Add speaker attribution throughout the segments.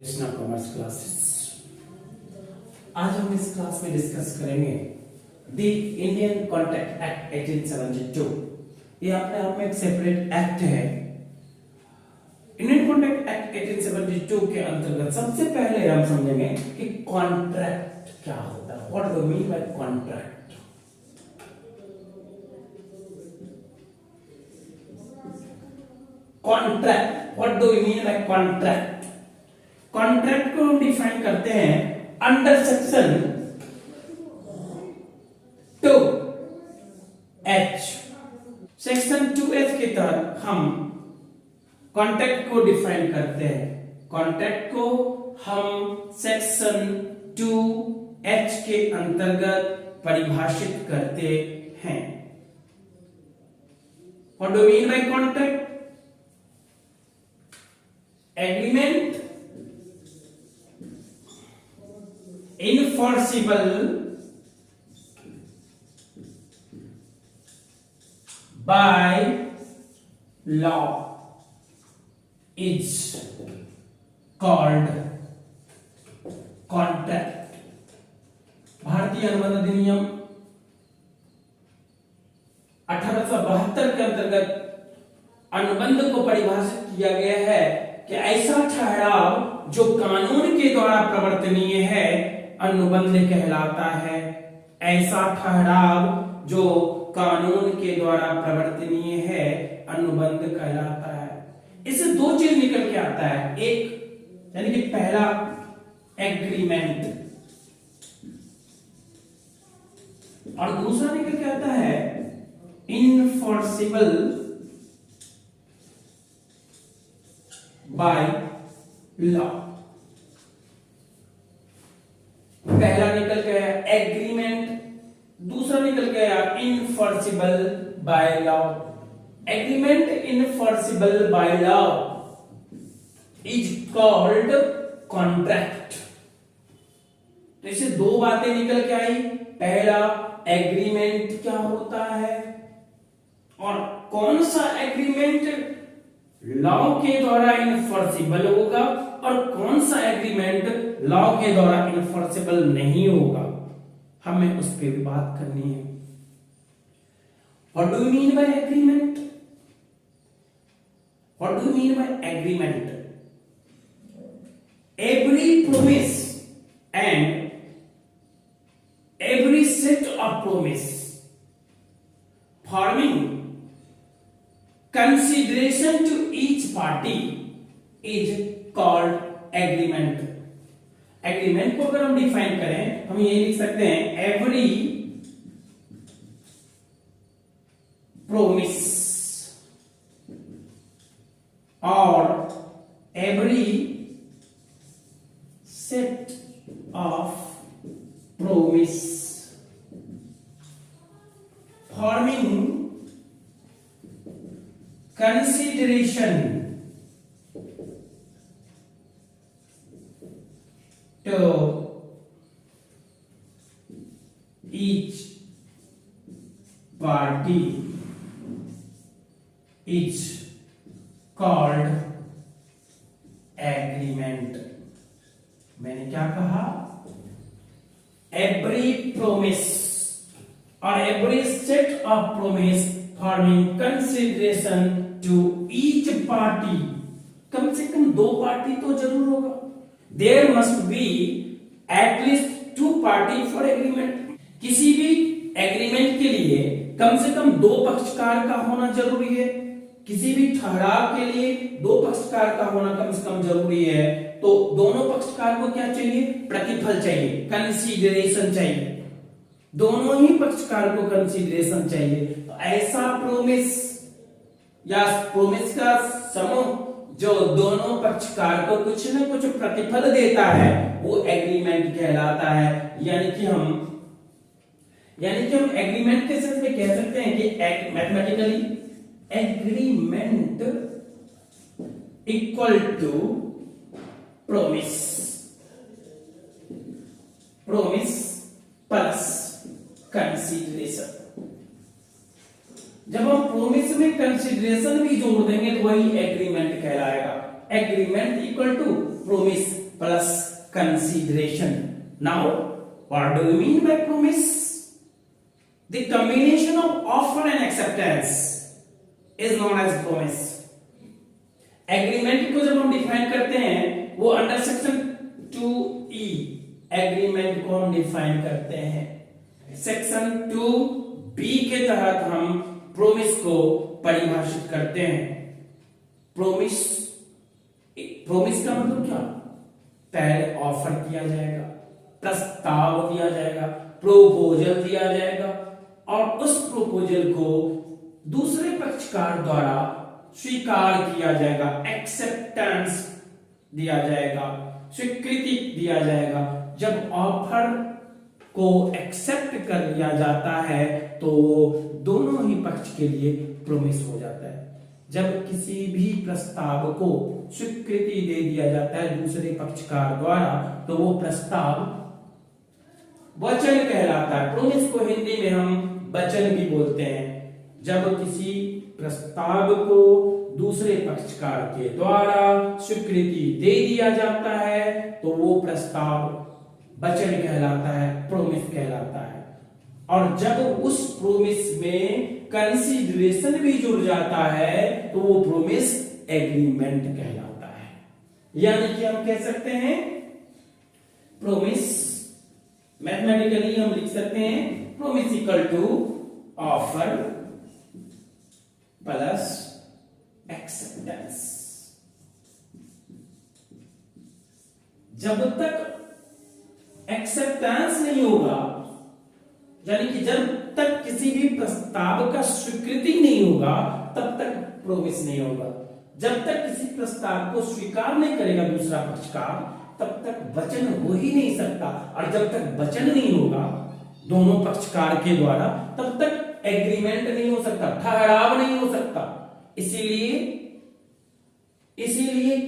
Speaker 1: Krishna commerce classes. आज हम इस क्लास में डिस्कस करेंगे द इंडियन कॉन्ट्रैक्ट एक्ट 1872। ये अपने आप में एक सेपरेट एक्ट है। इंडियन कॉन्ट्रैक्ट एक्ट 1872 के अंतर्गत सबसे पहले हम समझेंगे कि कॉन्ट्रैक्ट क्या होता है। What do mean by contract? Contract, what do you mean by contract? Contract को हम डिफाइन करते हैं under section 2H। Section 2H के तहत हम कॉन्ट्रैक्ट को डिफाइन करते हैं। कॉन्ट्रैक्ट को हम सेक्शन 2H के अंतर्गत परिभाषित करते हैं। What do mean by contract? Agreement enforceable by law is called contract। भारतीय अनुबंध अधिनियम 1872 के अंतर्गत अनुबंध को परिभाषित किया गया है कि ऐसा ठहराव जो कानून के द्वारा प्रवर्तनीय है अनुबंध कहलाता है। ऐसा ठहराव जो कानून के द्वारा प्रवर्तनीय है अनुबंध कहलाता है। इससे दो चीज निकल के आता है। एक यानी कि पहला एग्रीमेंट और दूसरा निकल के आता है इनफोर्सिबल बाय लॉ। पहला निकल गया एग्रीमेंट, दूसरा निकल गया enforceable by law. Agreement enforceable by law is called contract. तो इससे दो बातें निकल के आई। पहला एग्रीमेंट क्या होता है और कौन सा एग्रीमेंट लॉ के द्वारा इनफोर्सिबल होगा और कौन सा एग्रीमेंट लॉ के द्वारा इनफोर्सिबल नहीं होगा, हमें उस पर भी बात करनी है। What do you mean by agreement? What do you mean by agreement? Every promise and every set of promise forming consideration to each party is called agreement। Agreement को अगर हम डिफाइन करें हम ये लिख सकते हैं एवरी प्रोमिस और every set of promise forming consideration to each party is called agreement। मैंने क्या कहा? every promise और every set of promise forming consideration to each party। कम से कम दो पार्टी तो जरूर होगा। There must be at least two party for agreement। किसी भी एग्रीमेंट के लिए कम से कम दो पक्षकार का होना जरूरी है। किसी भी ठहराव के लिए दो पक्षकार का होना कम से कम जरूरी है। तो दोनों पक्षकार को क्या चाहिए? प्रतिफल चाहिए, कंसीडरेशन चाहिए। दोनों ही पक्षकार को कंसीडरेशन चाहिए। तो ऐसा प्रोमिस या प्रोमिस का समूह जो दोनों पक्षकार को कुछ न कुछ प्रतिफल देता है वो एग्रीमेंट कहलाता है। यानी कि हम एग्रीमेंट के सेंस में कह सकते हैं कि mathematically agreement equal to promise, promise plus consideration. जब हम प्रोमिस में कंसीडरेशन भी जोड़ देंगे तो वही एग्रीमेंट कहलाएगा। Agreement equal to promise plus consideration. Now, what do you mean by promise? The combination of offer and acceptance is known as promise. Agreement को जब हम डिफाइन करते हैं वो अंडर सेक्शन 2E एग्रीमेंट को हम डिफाइन करते हैं। सेक्शन 2B के तहत हम प्रोमिस को परिभाषित करते हैं। प्रोमिस का मतलब क्या? पहले ऑफर किया जाएगा, प्रस्ताव दिया जाएगा, प्रोपोजल दिया जाएगा और उस प्रोपोजल को दूसरे पक्षकार द्वारा स्वीकार किया जाएगा, एक्सेप्टेंस दिया जाएगा, स्वीकृति दिया जाएगा। जब ऑफर को एक्सेप्ट कर लिया जाता है तो दोनों ही पक्ष के लिए प्रोमिस हो जाता है। जब किसी भी प्रस्ताव को स्वीकृति दे दिया जाता है दूसरे पक्षकार द्वारा तो वो प्रस्ताव वचन कहलाता है। प्रोमिस को हिंदी में हम वचन भी बोलते हैं। जब किसी प्रस्ताव को दूसरे पक्षकार के द्वारा स्वीकृति दे दिया जाता है तो वो प्रस्ताव वचन कहलाता है, प्रोमिस कहलाता है। और जब उस प्रोमिस में कंसीडरेशन भी जुड़ जाता है तो वो प्रोमिस एग्रीमेंट कहलाता है। यानी कि हम कह सकते हैं प्रोमिस, मैथमेटिकली हम लिख सकते हैं promise equal to offer plus acceptance. जब तक एक्सेप्टेंस नहीं होगा, यानी कि जब तक किसी भी प्रस्ताव का स्वीकृति नहीं होगा तब तक प्रोमिस नहीं होगा। जब तक किसी प्रस्ताव को स्वीकार नहीं करेगा दूसरा पक्षकार तब तक वचन हो ही नहीं सकता। और जब तक वचन नहीं होगा दोनों पक्षकार के द्वारा तब तक एग्रीमेंट नहीं हो सकता, ठहराव नहीं हो सकता। इसीलिए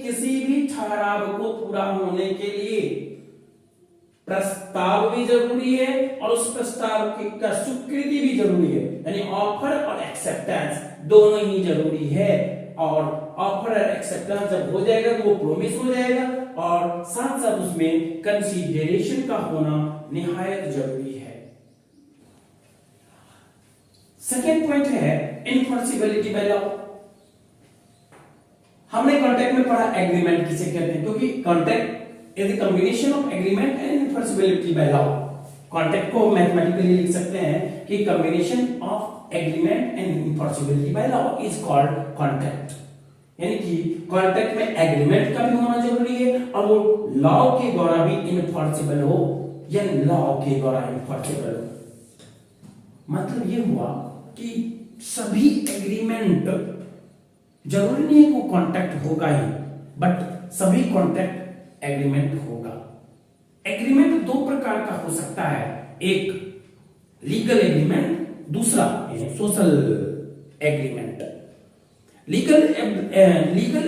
Speaker 1: किसी भी ठहराव को पूरा होने के लिए प्रस्ताव भी जरूरी है और उस प्रस्ताव की स्वीकृति भी जरूरी है। यानी ऑफर और एक्सेप्टेंस दोनों ही जरूरी है। और ऑफर और एक्सेप्टेंस जब हो जाएगा तो वो प्रोमिस हो जाएगा और साथ साथ उसमें कंसीडरेशन का होना निहायत जरूरी है। सेकेंड पॉइंट है इनफोर्सिबिलिटी बाय लॉ। हमने कॉन्ट्रैक्ट में पढ़ा एग्रीमेंट किसे कहते हैं, क्योंकि contract is the combination of agreement and enforceability by law. Contract को मैथमेटिकली लिख सकते हैं कि combination of agreement and enforceability by law is called contract. यानी कि कॉन्ट्रैक्ट में एग्रीमेंट का भी होना जरूरी है और वो लॉ के द्वारा भी इनफोर्सिबल हो या लॉ के द्वारा इनफोर्सिबल हो। मतलब ये हुआ कि सभी एग्रीमेंट जरूरी नहीं है वो कॉन्ट्रैक्ट होगा ही, बट सभी कॉन्ट्रैक्ट एग्रीमेंट होगा। एग्रीमेंट दो प्रकार का हो सकता है, एक लीगल एग्रीमेंट, दूसरा सोशल एग्रीमेंट। लीगल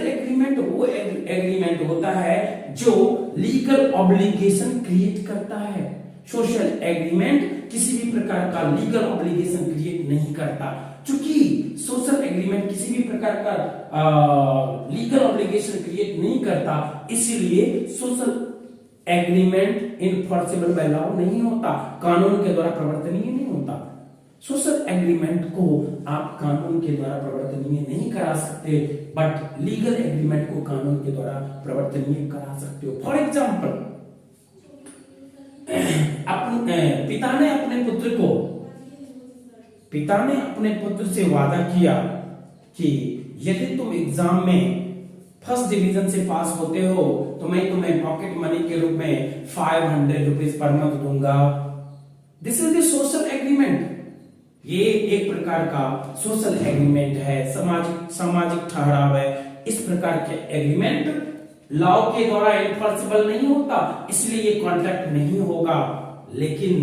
Speaker 1: एग्रीमेंट वो एग्रीमेंट होता है जो लीगल ऑब्लिगेशन क्रिएट करता है। सोशल एग्रीमेंट किसी भी प्रकार का लीगल ऑब्लिगेशन क्रिएट नहीं करता। चूंकि सोशल एग्रीमेंट किसी भी प्रकार का लीगल ऑब्लिगेशन क्रिएट नहीं करता, इसीलिए social agreement enforceable by law नहीं होता, कानून के द्वारा प्रवर्तनीय नहीं होता। सोशल एग्रीमेंट को आप कानून के द्वारा प्रवर्तनीय नहीं करा सकते, बट लीगल एग्रीमेंट को कानून के द्वारा प्रवर्तनीय करा सकते हो। फॉर एग्जाम्पल, पिता ने अपने पुत्र से वादा किया कि यदि तुम एग्जाम में फर्स्ट डिवीजन से पास होते हो तो मैं तुम्हें पॉकेट मनी के रूप में 500 रुपीज पर मंथ दूंगा। This is the social agreement. ये एक प्रकार का सोशल एग्रीमेंट है, सामाजिक ठहराव है। इस प्रकार के एग्रीमेंट लॉ के द्वारा इनफोर्सिबल नहीं होता, इसलिए ये कॉन्ट्रैक्ट नहीं होगा। लेकिन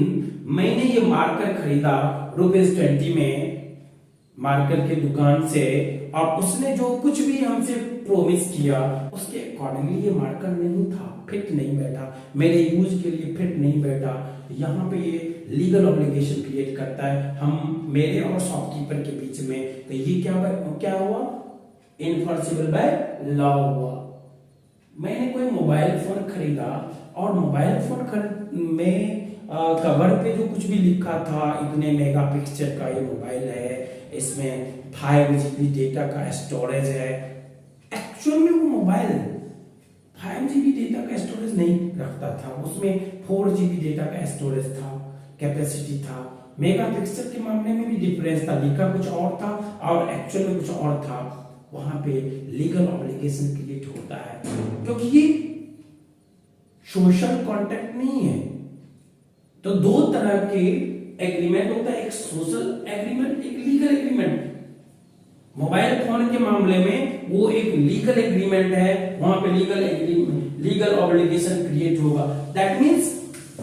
Speaker 1: मैंने ये मार्कर खरीदा ₹20 में मार्कर की दुकान से, और उसने जो कुछ भी हमसे प्रोमिस किया उसके अकॉर्डिंगली ये मार्कर नहीं था, फिट नहीं बैठा, मेरे यूज के लिए फिट नहीं बैठा। यहाँ पे ये लीगल ऑब्लिगेशन क्रिएट करता है हम मेरे और शॉपकीपर के बीच में। तो ये क्या हुआ? इनफोर्सिबल बाय लॉ हुआ। मैंने कोई मोबाइल फोन खरीदा और मोबाइल फोन में कवर पे जो कुछ भी लिखा था, इतने मेगापिक्सल का ये मोबाइल है, इसमें 5 GB डेटा का स्टोरेज है। एक्चुअल में वो मोबाइल 5 GB डेटा का स्टोरेज नहीं रखता था, उसमें 4 GB डेटा का स्टोरेज था, कैपेसिटी था। मेगापिक्सल के मामले में भी डिफरेंस था, लिखा कुछ और था और एक्चुअल में कुछ और था। वहां पे लीगल ऑब्लिगेशन क्रिएट होता है, क्योंकि ये सोशल कॉन्ट्रैक्ट नहीं है। तो दो तरह के एग्रीमेंट होता है, एक सोशल एग्रीमेंट, एक लीगल एग्रीमेंट। मोबाइल फोन के मामले में वो एक लीगल एग्रीमेंट है, वहां पे लीगल ऑब्लिगेशन क्रिएट होगा। दैट मींस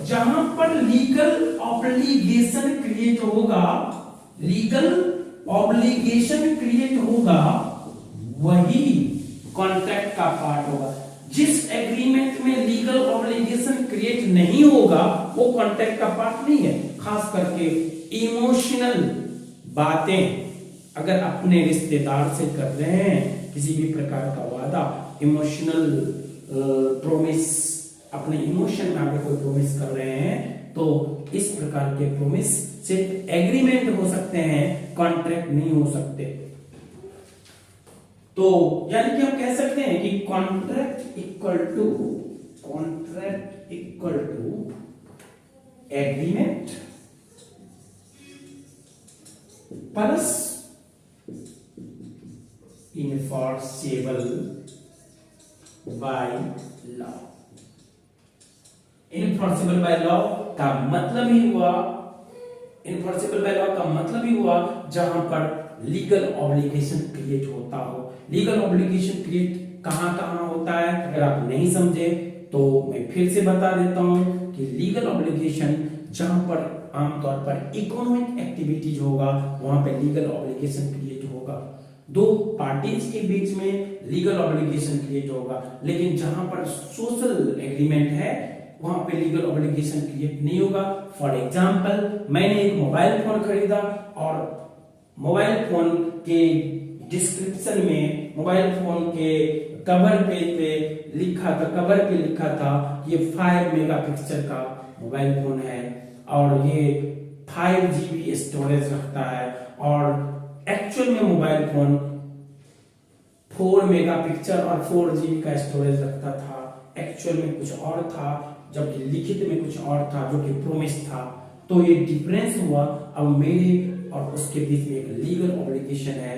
Speaker 1: जहां पर लीगल ऑब्लिगेशन क्रिएट होगा, लीगल ऑब्लिगेशन क्रिएट होगा, वही कॉन्ट्रैक्ट का पार्ट होगा। जिस एग्रीमेंट में लीगल ऑब्लिगेशन क्रिएट नहीं होगा वो कॉन्ट्रैक्ट का पार्ट नहीं है। खास करके इमोशनल बातें अगर अपने रिश्तेदार से कर रहे हैं, किसी भी प्रकार का वादा, इमोशनल प्रोमिस, अपने इमोशन में अगर कोई प्रोमिस कर रहे हैं, तो इस प्रकार के प्रोमिस सिर्फ एग्रीमेंट हो सकते हैं, कॉन्ट्रैक्ट नहीं हो सकते। तो यानी कि हम कह सकते हैं कि contract equal to agreement plus enforceable by law. Enforceable by law का मतलब ही हुआ, इनफोर्सेबल बाय लॉ का मतलब ही हुआ जहां पर लीगल ऑब्लिगेशन क्रिएट होता हो। लीगल ऑब्लिगेशन क्रिएट कहां कहां होता है, अगर आप नहीं समझे तो मैं फिर से बता देता हूं कि लीगल ऑब्लिगेशन जहां पर आमतौर पर इकोनॉमिक एक्टिविटीज होगा, वहां पे लीगल ऑब्लिगेशन क्रिएट होगा। दो पार्टीज के बीच में लीगल ऑब्लिगेशन क्रिएट होगा। लेकिन जहां पर सोशल एग्रीमेंट है, वहां पे लीगल ऑब्लिगेशन क्रिएट नहीं होगा। फॉर एग्जांपल, मैंने एक मोबाइल फोन खरीदा और मोबाइल फोन के डिस्क्रिप्शन में, मोबाइल फोन के कवर पेज पे लिखा था, कवर पे लिखा था ये 5 मेगापिक्सल का मोबाइल फोन है और ये 5 GB स्टोरेज रखता है, और एक्चुअल में मोबाइल फोन 4 मेगापिक्सल और 4 GB का स्टोरेज रखता था। एक्चुअल में कुछ और था, जबकि लिखित में कुछ और था जो कि प्रोमिस था। तो ये डिफरेंस हुआ। अब मेरे और उसके बीच में एक लीगल ऑब्लिगेशन है,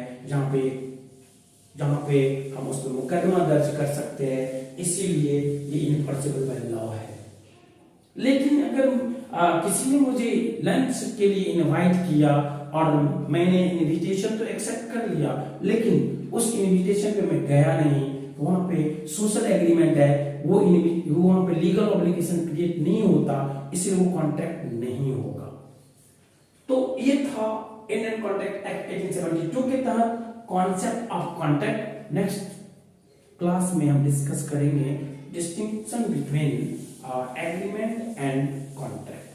Speaker 1: जहां पे हम उस पर मुकदमा दर्ज कर सकते हैं। इसीलिए ये इनफोर्सेबल बाय लॉ है। लेकिन अगर किसी ने मुझे लंच के लिए इनवाइट किया और मैंने इनविटेशन तो एक्सेप्ट कर लिया, लेकिन उस इनविटेशन पे मैं गया नहीं, वहां पे सोशल एग्रीमेंट है, वो वहां पे लीगल ऑब्लिगेशन क्रिएट नहीं होता, इसलिए वो कॉन्ट्रैक्ट नहीं होगा। तो ये था इंडियन कॉन्ट्रैक्ट एक्ट 1872 के तहत concept of contract. Next class में हम डिस्कस करेंगे distinction between agreement and contract.